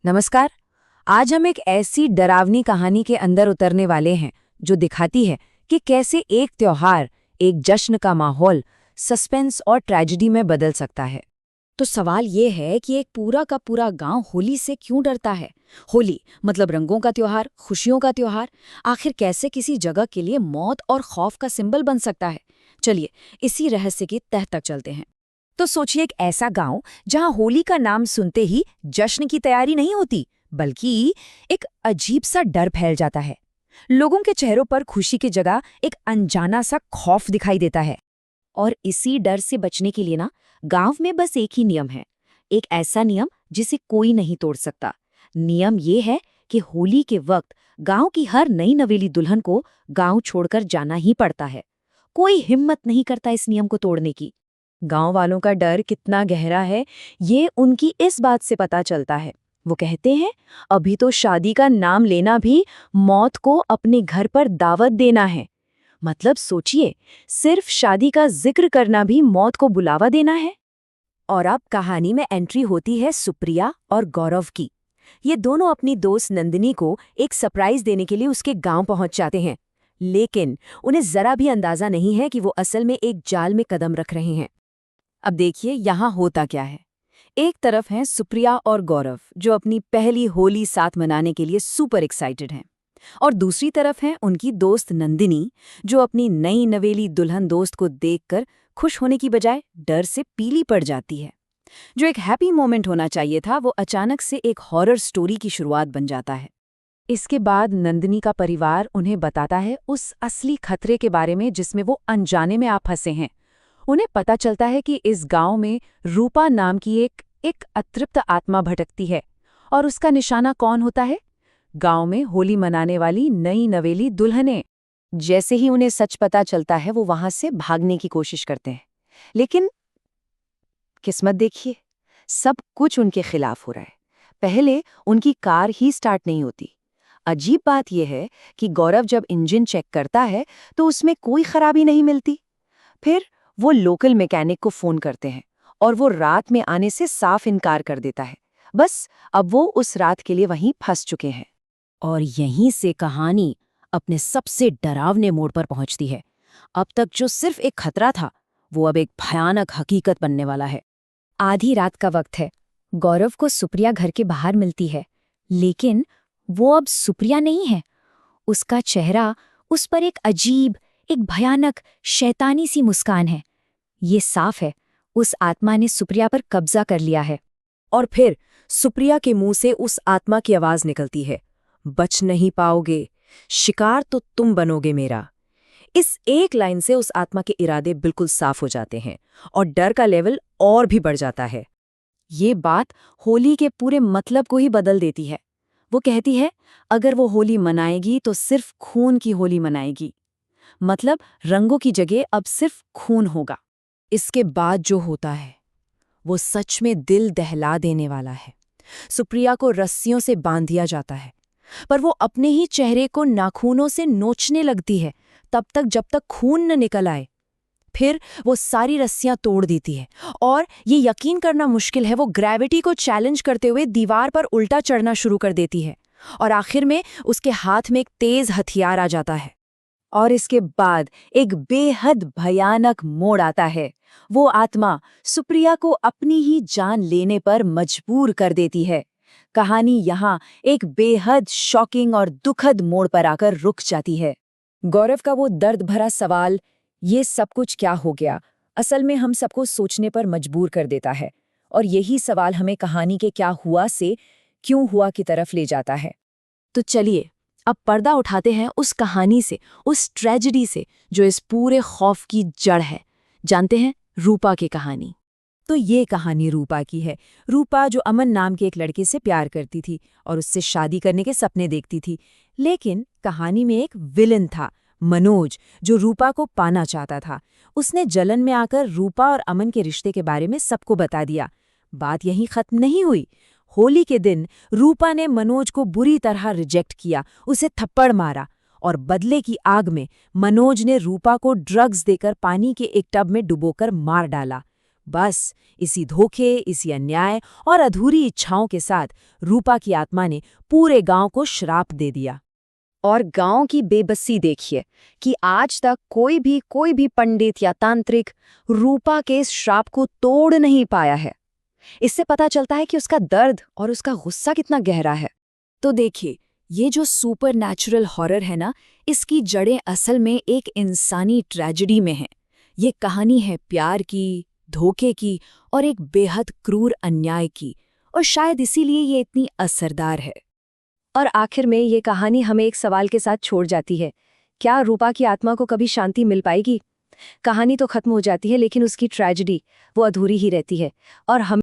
नमस्कार। आज हम एक ऐसी डरावनी कहानी के अंदर उतरने वाले हैं जो दिखाती है कि कैसे एक त्योहार, एक जश्न का माहौल सस्पेंस और ट्रेजेडी में बदल सकता है। तो सवाल ये है कि एक पूरा का पूरा गांव होली से क्यों डरता है। होली मतलब रंगों का त्योहार, खुशियों का त्योहार, आखिर कैसे किसी जगह के लिए मौत और खौफ का सिंबल बन सकता है। चलिए इसी रहस्य की तह तक चलते हैं। तो सोचिए, एक ऐसा गांव जहां होली का नाम सुनते ही जश्न की तैयारी नहीं होती, बल्कि एक अजीब सा डर फैल जाता है। लोगों के चेहरों पर खुशी की जगह एक अनजाना सा खौफ दिखाई देता है। और इसी डर से बचने के लिए ना, गांव में बस एक ही नियम है, एक ऐसा नियम जिसे कोई नहीं तोड़ सकता। नियम ये है कि होली के वक्त गांव की हर नई नवेली दुल्हन को गांव छोड़कर जाना ही पड़ता है। कोई हिम्मत नहीं करता इस नियम को तोड़ने की। गांव वालों का डर कितना गहरा है, ये उनकी इस बात से पता चलता है। वो कहते हैं, अभी तो शादी का नाम लेना भी मौत को अपने घर पर दावत देना है। मतलब सोचिए, सिर्फ शादी का जिक्र करना भी मौत को बुलावा देना है। और अब कहानी में एंट्री होती है सुप्रिया और गौरव की। ये दोनों अपनी दोस्त नंदिनी को एक सरप्राइज देने के लिए उसके गांव पहुंच जाते हैं, लेकिन उन्हें जरा भी अंदाजा नहीं है कि वो असल में एक जाल में कदम रख रहे हैं। अब देखिए यहाँ होता क्या है। एक तरफ हैं सुप्रिया और गौरव, जो अपनी पहली होली साथ मनाने के लिए सुपर एक्साइटेड हैं, और दूसरी तरफ हैं उनकी दोस्त नंदिनी, जो अपनी नई नवेली दुल्हन दोस्त को देखकर खुश होने की बजाय डर से पीली पड़ जाती है। जो एक हैप्पी मोमेंट होना चाहिए था, वो अचानक से एक हॉरर स्टोरी की शुरुआत बन जाता है। इसके बाद नंदिनी का परिवार उन्हें बताता है उस असली खतरे के बारे में जिसमें वो अनजाने में आ फंसे हैं। उन्हें पता चलता है कि इस गांव में रूपा नाम की एक अतृप्त आत्मा भटकती है, और उसका निशाना कौन होता है? गांव में होली मनाने वाली नई नवेली दुल्हनें। जैसे ही उन्हें सच पता चलता है, वो वहां से भागने की कोशिश करते हैं, लेकिन किस्मत देखिए, सब कुछ उनके खिलाफ हो रहा है। पहले उनकी कार ही स्टार्ट नहीं होती। अजीब बात यह है कि गौरव जब इंजन चेक करता है तो उसमें कोई खराबी नहीं मिलती। फिर वो लोकल मैकेनिक को फोन करते हैं, और वो रात में आने से साफ इनकार कर देता है। बस अब वो उस रात के लिए वहीं फंस चुके हैं। और यहीं से कहानी अपने सबसे डरावने मोड़ पर पहुंचती है। अब तक जो सिर्फ एक खतरा था, वो अब एक भयानक हकीकत बनने वाला है। आधी रात का वक्त है। गौरव को सुप्रिया घर के बाहर मिलती है, लेकिन वो अब सुप्रिया नहीं है। उसका चेहरा, उस पर एक अजीब, एक भयानक शैतानी सी मुस्कान है। ये साफ है, उस आत्मा ने सुप्रिया पर कब्जा कर लिया है। और फिर सुप्रिया के मुंह से उस आत्मा की आवाज निकलती है, बच नहीं पाओगे, शिकार तो तुम बनोगे मेरा। इस एक लाइन से उस आत्मा के इरादे बिल्कुल साफ हो जाते हैं, और डर का लेवल और भी बढ़ जाता है। ये बात होली के पूरे मतलब को ही बदल देती है। वो कहती है, अगर वो होली मनाएगी तो सिर्फ खून की होली मनाएगी। मतलब रंगों की जगह अब सिर्फ खून होगा। इसके बाद जो होता है, वो सच में दिल दहला देने वाला है। सुप्रिया को रस्सियों से बांध दिया जाता है, पर वो अपने ही चेहरे को नाखूनों से नोचने लगती है, तब तक जब तक खून न निकल आए। फिर वो सारी रस्सियां तोड़ देती है, और ये यकीन करना मुश्किल है, वो ग्रेविटी को चैलेंज करते हुए दीवार पर उल्टा चढ़ना शुरू कर देती है, और आखिर में उसके हाथ में एक तेज हथियार आ जाता है। और इसके बाद एक बेहद भयानक मोड़ आता है। वो आत्मा सुप्रिया को अपनी ही जान लेने पर मजबूर कर देती है। कहानी यहाँ एक बेहद शॉकिंग और दुखद मोड़ पर आकर रुक जाती है। गौरव का वो दर्द भरा सवाल, ये सब कुछ क्या हो गया, असल में हम सबको सोचने पर मजबूर कर देता है। और यही सवाल हमें कहानी के क्या हुआ से क्यों हुआ की तरफ ले जाता है। तो चलिए अब पर्दा उठाते हैं उस कहानी से, उस ट्रेजेडी से जो इस पूरे खौफ की जड़ है। जानते हैं, रूपा की कहानी। तो ये कहानी रूपा की है। रूपा जो अमन नाम के एक लड़के से प्यार करती थी और उससे शादी करने के सपने देखती थी। लेकिन कहानी में एक विलन था, मनोज, जो रूपा को पाना चाहता था। उसने जलन में आकर रूपा और अमन के रिश्ते के बारे में सबको बता दिया। बात यहीं खत्म नहीं हुई। होली के दिन रूपा ने मनोज को बुरी तरह रिजेक्ट किया, उसे थप्पड़ मारा, और बदले की आग में मनोज ने रूपा को ड्रग्स देकर पानी के एक टब में डुबोकर मार डाला। बस इसी धोखे, इसी अन्याय और अधूरी इच्छाओं के साथ रूपा की आत्मा ने पूरे गांव को श्राप दे दिया। और गांव की बेबसी देखिए कि आज तक कोई भी पंडित या तांत्रिक रूपा के इस श्राप को तोड़ नहीं पाया है। इससे पता चलता है कि उसका दर्द और उसका गुस्सा कितना गहरा है। तो देखिए, ये जो सुपर नेचुरल हॉरर है ना, इसकी जड़ें असल में एक इंसानी ट्रेजेडी में हैं। ये कहानी है प्यार की, धोखे की और एक बेहद क्रूर अन्याय की, और शायद इसीलिए ये इतनी असरदार है। और आखिर में ये कहानी हमें एक सवाल के साथ छोड़ जाती है, क्या रूपा की आत्मा को कभी शांति मिल पाएगी? कहानी तो खत्म हो जाती है, लेकिन उसकी ट्रेजेडी वो अधूरी ही रहती है। और हम